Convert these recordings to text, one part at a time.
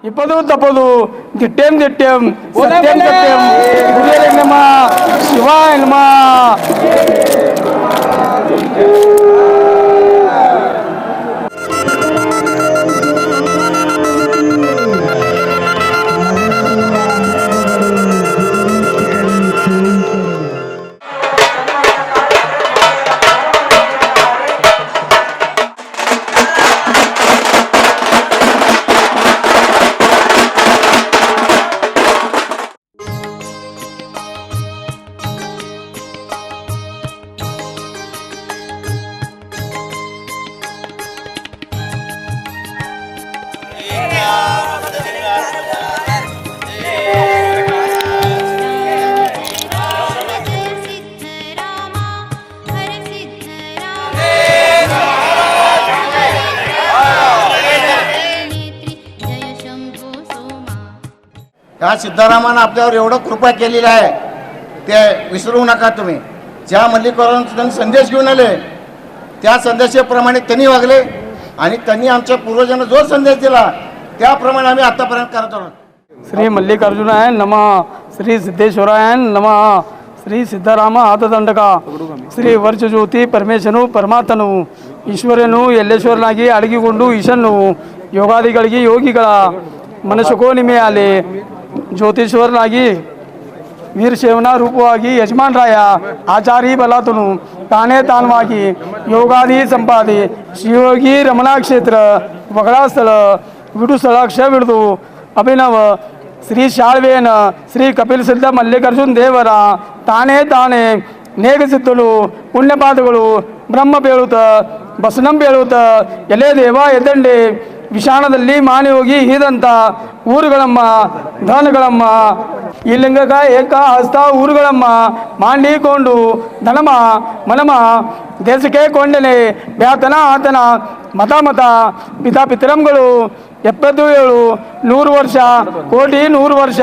ಇಪ್ಪದು ತಪ್ಪದು ದಿಟ್ಟೆಂ ದಿಟ್ಟೆಂ ಸತ್ಯಂ ಸತ್ಯಂ ಗುರುವೇ ನಮಃ ಶಿವಾಯ ನಮಃ. त्या सिद्धरामानं आपल्यावर एवढं कृपा केलेली आहे ते विसरू नका तुम्ही. ज्या मल्लिकार्जुन संदेश घेऊन आले त्या संदेशाप्रमाणे त्यांनी वागले आणि त्यांनी आमच्या पूर्वजांना जो संदेश दिला त्याप्रमाणे आम्ही आतापर्यंत करत आहोत. ಶ್ರೀ ಮಲ್ಲಿಕಾರ್ಜುನಾಯ ನಮಃ, ಶ್ರೀ ಸಿದ್ದೇಶ್ವರಾಯ ನಮಃ, ಶ್ರೀ ಸಿದ್ದರಾಮ ಆತದಂಡಕ, ಶ್ರೀ ವರ್ಷಜ್ಯೋತಿ ಪರಮೇಶನು ಪರಮಾತ್ಮನು ಈಶ್ವರನು ಎಲ್ಲೇಶ್ವರನಾಗಿ ಅಡಗಿಕೊಂಡು ಈಶನ್ನು ಯೋಗಾದಿಗಳಿಗೆ ಯೋಗಿಗಳ ಮನಸ್ಸುಕೋನಿಮೆಯಾಲಿ ಜ್ಯೋತಿಶ್ವರನಾಗಿ ವೀರಶೈವನ ರೂಪವಾಗಿ ಯಜಮಾನರಾಯ ಆಚಾರಿ ಬಲಾತನು ತಾನೇ ತಾನವಾಗಿ ಯೋಗಾದಿ ಸಂಪಾದಿ ಶಿವಯೋಗಿ ರಮಣಾ ಕ್ಷೇತ್ರ ವಗಳಾ ಸ್ಥಳ ವಿಡು ಸ್ಥಳಾಕ್ಷ ಬಿಡ್ದು ಅಭಿನವ ಶ್ರೀ ಶಾಳ್ವೇನ ಶ್ರೀ ಕಪಿಲ್ ಸಿದ್ಧ ಮಲ್ಲಿಕಾರ್ಜುನ ದೇವರ ತಾನೇ ತಾನೇ ನೇಗಸಿದ್ದಲು ಪುಣ್ಯಪಾದಗಳು ಬ್ರಹ್ಮ ಬೇಳುತ್ತ ಬಸನಂ ಬೇಳುತ್ತ ಎಲೆ ದೇವ ಎದ್ದಂಡೆ ವಿಷಾಣದಲ್ಲಿ ಮಾನಯೋಗಿ ಹೀದಂತ ಊರುಗಳಮ್ಮ ಧನಗಳಮ್ಮ ಈ ಲಿಂಗಕ ಏಕ ಹಸ್ತ ಊರುಗಳಮ್ಮ ಮಾಡಿಕೊಂಡು ಧನಮ ಮನಮ ದೇಶಕ್ಕೆ ಕೊಂಡನೆ ಬ್ಯಾತನ ಆತನ ಮತ ಮತ ಪಿತಾ ಪಿತರಂಗಳು 77 100 ವರ್ಷ ಕೋಟಿ 100 ವರ್ಷ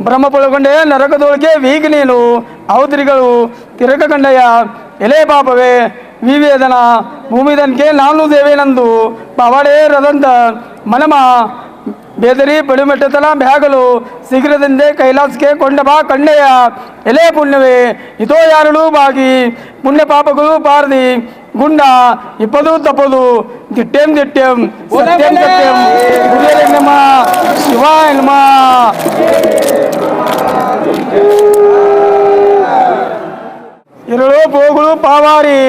ಬ್ರಹ್ಮ ಪೊಳಗೊಂಡೆ ನರಕದೊಳಗೆ ವೀಗ ನೀನು ಅವತರಿಗಳು ತಿರಕ ಕಂಡಯ್ಯ ಎಲೆ ಪಾಪವೇ ವಿವೇದನ ಭೂಮಿದನ್ಕೆ ನಾನು ದೇವೇನಂದು ಪವಾಡೇ ರದಂತ ಮನಮ ಬೇದರಿ ಬಡಿಮೆಟ್ಟತನ ಬ್ಯಾಗಲು ಶೀಘ್ರದಿಂದ ಕೈಲಾಸಕ್ಕೆ ಕೊಂಡ ಬಾ ಕಂಡೆಯ ಎಲೆ ಪುಣ್ಯವೇ ಇದೋ ಯಾರಳು ಬಾಗಿ ಪುಣ್ಯ ಪಾಪಗಳು ಪಾರದಿ ಗುಂಡ ಇಪ್ಪದು ತಪ್ಪದು ದಿಟ್ಟೆಂ ದಿಟ್ಟೆಂ ಸತ್ಯಂ ಸತ್ಯಂ ಗುರುವೇ ನಮಃ ಶಿವಾಯ ನಮಃ. ಎರಳು ಪೋಗಳು ಪಾವಾರಿ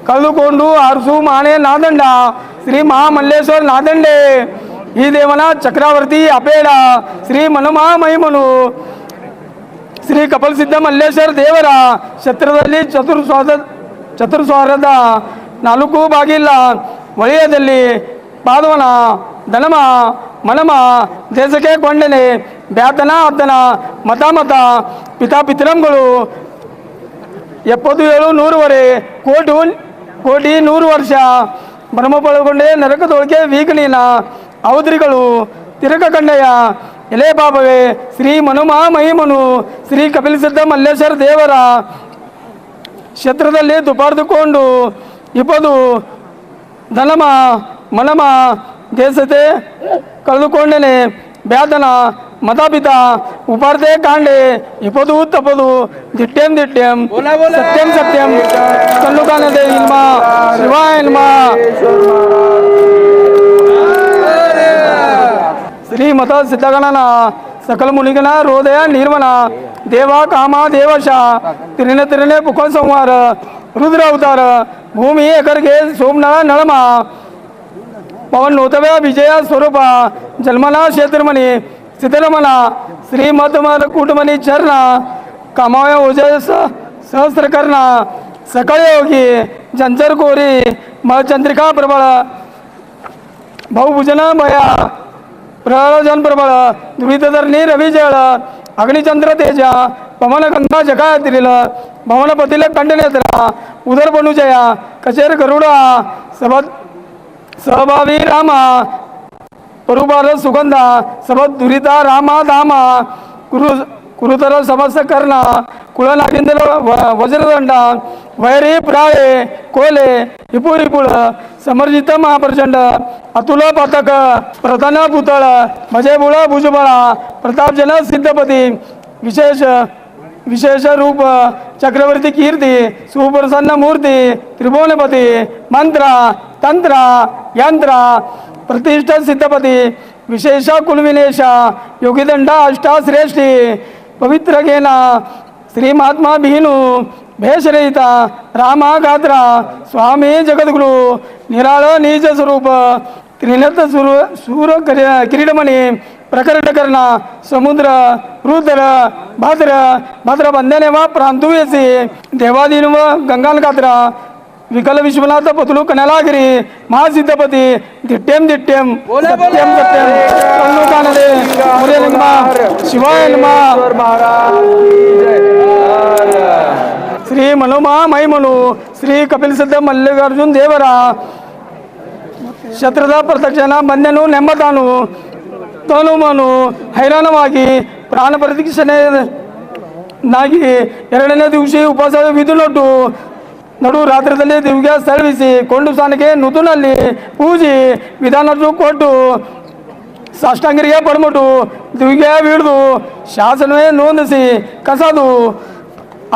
ಕಳೆದುಕೊಂಡು ಅರಸು ಮಾನೆ ನಾದಂಡ ಶ್ರೀ ಮಹಾಮಲ್ಲೇಶ್ವರ ನಾದಂಡೆ ಈ ದೇವನ ಚಕ್ರವರ್ತಿ ಅಪೇಡ ಶ್ರೀ ಮನುಮಾ ಮಹಿಮನು ಶ್ರೀ ಕಪಲ್ ಸಿದ್ಧ ಮಲ್ಲೇಶ್ವರ ದೇವರ ಕ್ಷೇತ್ರದಲ್ಲಿ ಚತುರ್ಸ್ವಾರದ 4 ಬಾಗಿಲ ವಲಯದಲ್ಲಿ ಪಾದವನ ಧನಮ ಮನಮ ದೇಶಕ್ಕೆ ಕೊಂಡನೆ ಬ್ಯಾತನ ಆತನ ಮತ ಮತ ಪಿತಾ ಪಿತರಂಗಳು 77 100 ಕೋಟಿ 100 ವರ್ಷ ಬ್ರಹ್ಮಪೊಳಗೊಂಡೆ ನರಕದೊಳಗೆ ವೀಗಣೀನ ಅವಧರಿಗಳು ತಿರಕ ಕಂಡಯ್ಯ ಎಲೆ ಬಾಬವೇ ಶ್ರೀ ಮನುಮಾ ಮಹಿಮನು ಶ್ರೀ ಕಪಿಲ್ ಸಿದ್ಧ ಮಲ್ಲೇಶ್ವರ ದೇವರ ಕ್ಷೇತ್ರದಲ್ಲಿ ದುಪಾರ್ದುಕೊಂಡು ಇಪ್ಪದು ಧನಮ ಮನಮ ದೇಶತೆ ಕಳೆದುಕೊಂಡನೆ ಬ್ಯಾತನ ಮತಾಪಿತ ಉಪಾರ್ತೆ ಕಾಂಡೆ ಇಪ್ಪದು ತಪ್ಪದು ದಿಟ್ಟೆಂ ದಿಟ್ಟೆಂ ಸತ್ಯಂ ಸತ್ಯಂ ಕಲ್ಲುಕಾನದೆ ಇಲ್ಮ ಶಿವಾಯ ನಮಃ. ಶ್ರೀಮತ ಸಿದ್ಧಗಣನ ಸಕಲ ಮುನಿಗಣ ಹೃದಯ ನಿರ್ಮಲ ದೇವ ಕಾಮ ದೇವಶ ತಿರಿನೆ ಪುಖ ಸಂಹಾರ ರುದ್ರ ಅವತಾರ ಭೂಮಿ ಎಕರ್ಗೆ ಸೋಮನ ನಳಮ ಪವನ್ ನೋತವ್ಯ ವಿಜಯ ಸ್ವರೂಪ ಜನ್ಮನ ಕ್ಷೇತ್ರಮಣಿ ಸಿದ್ಧರಮಣ ಶ್ರೀಮತಮರ ಕೂಟಮಣಿ ಚರಣ ಕಾಮಯ ಓಜಯ ಸಹಸ್ರಕರ್ಣ ಸಕಳ ಯೋಗಿ ಜಂಜರ್ ಕೋರಿ ಮಚಂದ್ರಿಕಾ ಪ್ರಬಳ ಬಹುಭುಜನ ಭಯ ಪ್ರಯೋಜನ ಪ್ರಬಳ ದುರಿತಧರ್ನಿ ರವಿಜಳ ಅಗ್ನಿಚಂದ್ರ ತೇಜ ಪವನ ಗಂಧಾ ಜಗಾತಿರಿಲ ಭವನ ಪತಿಲ ಕಂಡನೇತ್ರ ಉದರ ಬನುಜಯ ಕಚೇರ ಗರುಡ ಸಹಭಾವಿ ರಾಮ ಪರುಬಾರ ಸುಗಂಧ ಸಬದ್ ದುರಿತ ರಾಮ ಧಾಮ ಕುರುತರ ಸಮಸ್ತ ಕರ್ಣ कुळनागेंद्र वज्रदंड वैरी पुराळे कोले विपुळ विपुळ समर्जित महाप्रचंड अतुल पथक प्रधान पुतळ भजेबुळ भुजबळ प्रतापजन सिद्धपती विशेष रूप चक्रवर्ती कीर्ती सुप्रसन्न मूर्ती त्रिभुवनपती मंत्र तंत्र यंत्र प्रतिष्ठ सिद्धपती विशेष कुलविनेश योगीदंड अष्टाश्रेष्ठी पवित्र घेना श्री महात्मा बिहिनू भेषरहित रामा गात्रा स्वामी जगद्गुरु निराळ निज स्वरूप त्रिनत सूर किरीटमणी प्रकट करण समुद्र रुद्र भद्र बंधने व प्रांतुयसी देवादीन व गंगाल गात्रा विकल विश्वनाथ पतलू कनलागिरी महासिद्धपती दिट्टेम सत्यम कन्नुकानदे मुरेलिंगमा शिवाय नमः श्री मनुमा मई मनु श्री कपिल सिद्ध मल्लिकार्जुन देवरा ಶತ್ರುದ ಪ್ರದಕ್ಷಿಣ ಬಂದೆನು ನೆಮ್ಮತಾನು ತನು ಮನು ಹೈರಾಣವಾಗಿ ಪ್ರಾಣ ಪ್ರದಕ್ಷಿಣೆನಾಗಿ ಎರಡನೇ ದಿವಸ ಉಪವಾಸ ವಿಧುನೊಟ್ಟು ನಡು ರಾತ್ರಿಯಲ್ಲಿ ದಿವ್ಯ ಸ್ಥಳವಿಸಿ ಕೊಂಡು ಸ್ಥಾನಕ್ಕೆ ನುತುನಲ್ಲಿ ಪೂಜಿ ವಿಧಾನದ್ದು ಕೊಟ್ಟು ಸಾಷ್ಟಾಂಗರಿಗೆ ಪಡ್ಮಟ್ಟು ದಿವ್ಯ ಬೀಳ್ದು ಶಾಸನವೇ ನೋಂದಿಸಿ ಕಸದು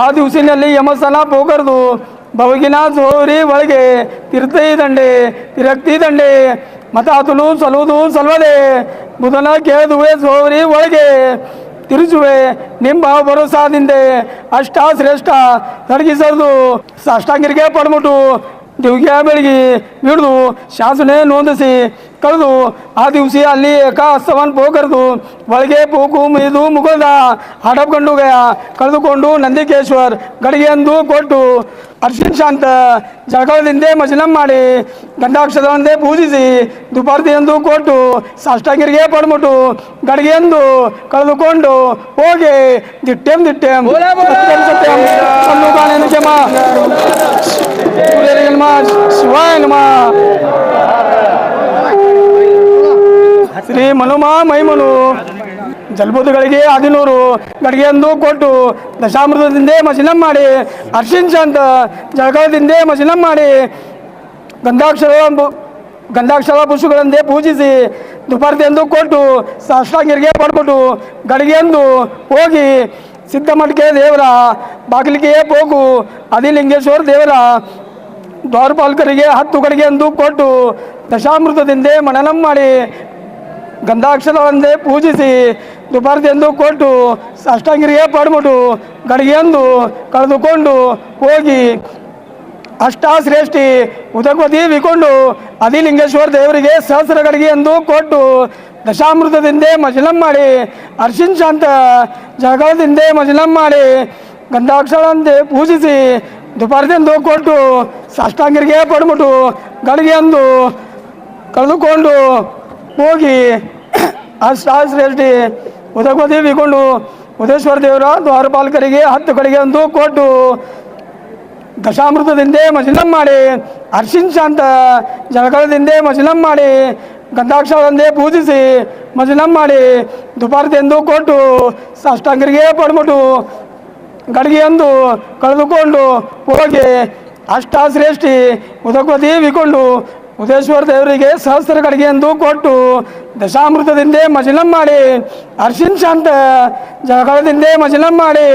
ಆ ದಿವಸಿನಲ್ಲಿ ಯಮಸ್ಥಾನ ಪೋಕರ್ದು ಬವಗಿನ ಜೋರಿ ಒಳಗೆ ತಿರ್ತಿ ದಂಡೆ ತಿರಕ್ತಿ ದಂಡೆ ಮತಾತುಲು ಸಲುವುದು ಸಲ್ವದೆ ಬುಧನ ಕೇಳುವೆ ಜೋರಿ ಒಳಗೆ ತಿರುಚುವೆ ನಿಮ್ಮ ಭರೋಸಾದಿಂದೆ ಅಷ್ಟ ಶ್ರೇಷ್ಠ ತೊಡಗಿಸೋದು ಸಾಷ್ಟಾಂಗರಿಗೆ ಪಡ್ಬಿಟ್ಟು ದಿವ್ಯ ಬೆಳಗಿ ಹಿಡಿದು ಶಾಸನೆ ನೋಂದಿಸಿ ಕಳೆದು ಆ ದಿವಸ ಅಲ್ಲಿ ಏಕಾಸ್ತವನ್ ಪೋಕರ್ದು ಒಳಗೆ ಪೂಕು ಮುಗಿದು ಮುಗುಳ್ದ ಹಡಪ್ಕೊಂಡು ಕಳೆದುಕೊಂಡು ನಂದಿಕೇಶ್ವರ್ ಗಡಿಗೆ ಅಂದು ಕೊಟ್ಟು ಅರ್ಶಿನ್ ಶಾಂತ ಜಳಕದಿಂದೆ ಮಜನಂ ಮಾಡಿ ಗಂಧಾಕ್ಷರವಂದೇ ಪೂಜಿಸಿ ದುಪಾರ್ತಿ ಎಂದು ಕೊಟ್ಟು ಸಾಷ್ಟಾಂಗರಿಗೆ ಪಡ್ಬಿಟ್ಟು ಗಡಿಗೆ ಎಂದು ಕಳೆದುಕೊಂಡು ಹೋಗಿ ದಿಟ್ಟೆಂ ಸತ್ಯಂ ಸತ್ಯಂ ಶಿವಾಯ ನಮಃ ಶ್ರೀ ಮನುಮಾ ಮೈಮನು ಜಲಬುದ್ಧಗಳಿಗೆ 11 ಗಡಿಗೆ ಎಂದು ಕೊಟ್ಟು ದಶಾಮೃತದಿಂದ ಮಜನಂ ಮಾಡಿ ಅರ್ಶಿನ್ ಶಾಂತ ಜಳಕದಿಂದ ಮಜನಂ ಮಾಡಿ ಗಂಧಾಕ್ಷರ ಪುಷ್ಪಗಳಂದೇ ಪೂಜಿಸಿ ದುಪಾರ್ತಿ ಎಂದು ಕೊಟ್ಟು ಸಾಷ್ಟಾಂಗರಿಗೆ ಪಡ್ಬಿಟ್ಟು ಗಡಿಗೆ ಎಂದು ಹೋಗಿ ಸಿದ್ಧಮಠಕ್ಕೆ ದೇವರ ಬಾಗಿಲಿಗೆ ಹೋಗು ಆದಿಲಿಂಗೇಶ್ವರ ದೇವರ ದ್ವಾರಪಾಲಕರಿಗೆ 10 ಗಡಿಗೆ ಎಂದು ಕೊಟ್ಟು ದಶಾಮೃತದಿಂದ ಮನನಂ ಮಾಡಿ ಗಂಧಾಕ್ಷರವಂದೇ ಪೂಜಿಸಿ ದುಪಾರ್ತಿ ಎಂದು ಕೊಟ್ಟು ಸಾಷ್ಟಾಂಗರಿಗೆ ಪಡ್ಬಿಟ್ಟು ಗಡಿಗೆ ಎಂದು ಕಳೆದುಕೊಂಡು ಹೋಗಿ ಅಷ್ಟಾಶ್ರೇಷ್ಠಿ ಉದಕವತಿ ವಿಕೊಂಡು ಆದಿಲಿಂಗೇಶ್ವರ ದೇವರಿಗೆ ಸಹಸ್ರ ಗಡಿಗೆ ಎಂದು ಕೊಟ್ಟು ದಶಾಮೃತದಿಂದ ಮಜನಂ ಮಾಡಿ ಅರ್ಶಿನ್ ಶಾಂತ ಜಳಕದಿಂದ ಮಜನಂ ಮಾಡಿ ಗಂಧಾಕ್ಷರವಂದೇ ಪೂಜಿಸಿ ದುಪಾರ್ತಿ ಎಂದು ಕೊಟ್ಟು ಸಾಷ್ಟಾಂಗರಿಗೆ ಪಡ್ಬಿಟ್ಟು ಗಡಿಗೆ ಎಂದು ಕಳೆದುಕೊಂಡು ಹೋಗಿ ಅಷ್ಟಾಶ್ರೇಷ್ಠಿ ಉದಕವತಿ ವಿಕೊಂಡು ಉದೇಶ್ವರ ದೇವರ ದ್ವಾರಪಾಲಕರಿಗೆ 10 ಗಡಿಗೆ ಎಂದು ಕೊಟ್ಟು ದಶಾಮೃತದಿಂದ ಮಜನಂ ಮಾಡಿ ಅರ್ಶಿನ್ ಶಾಂತ ಜಳಕದಿಂದ ಮಜನಂ ಮಾಡಿ ಗಂಧಾಕ್ಷರವಂದೇ ಪೂಜಿಸಿ ಮಜನಂ ಮಾಡಿ ದುಪಾರ್ತಿ ಎಂದು ಕೊಟ್ಟು ಸಾಷ್ಟಾಂಗರಿಗೆ ಪಡ್ಬಿಟ್ಟು ಗಡಿಗೆ ಎಂದು ಕಳೆದುಕೊಂಡು ಹೋಗಿ ಅಷ್ಟಾಶ್ರೇಷ್ಠಿ ಉದಕವತಿ ವಿಕೊಂಡು ಉದೇಶ್ವರ ದೇವರಿಗೆ ಸಹಸ್ರ ಗಡಿಗೆ ಎಂದು ಕೊಟ್ಟು ದಶಾಮೃತದಿಂದ ಮಜನಂ ಮಾಡಿ ಅರ್ಶಿನ್ ಶಾಂತ ಜಳಕದಿಂದ ಮಜನಂ ಮಾಡಿ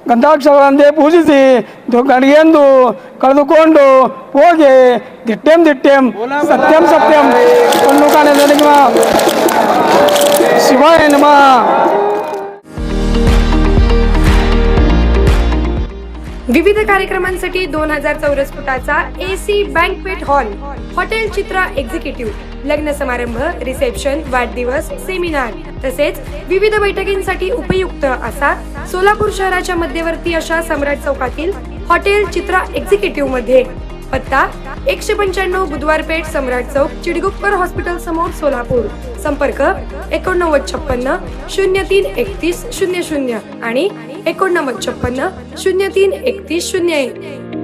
ಗಂಧಾಕ್ಷರವಂದೇ ಪೂಜಿಸಿ ಗಡಿಗೆ ಎಂದು ಕಳೆದುಕೊಂಡು ಹೋಗಿ ದಿಟ್ಟೆಂ ಸತ್ಯಂ ಶಿವಾಯ ನಮಃ विविध कार्यक्रमांसाठी 2000 चौरस फुटाचा AC banquet hall, hotel Chitra executive, लग्न समारंभ, रिसेप्शन, वाढदिवस, सेमिनार तसेच विविध बैठकींसाठी उपयुक्त असा सोलापूर शहराच्या मध्यवर्ती अशा सम्राट चौकातील हॉटेल चित्रा एक्झिक्युटिव्ह मध्ये पत्ता 195 बुधवार पेठ, सम्राट चौक, चिडगुप्कर हॉस्पिटल समोर, सोलापूर. संपर्क 8956 03 31 00 आणि 8956 03 31 01.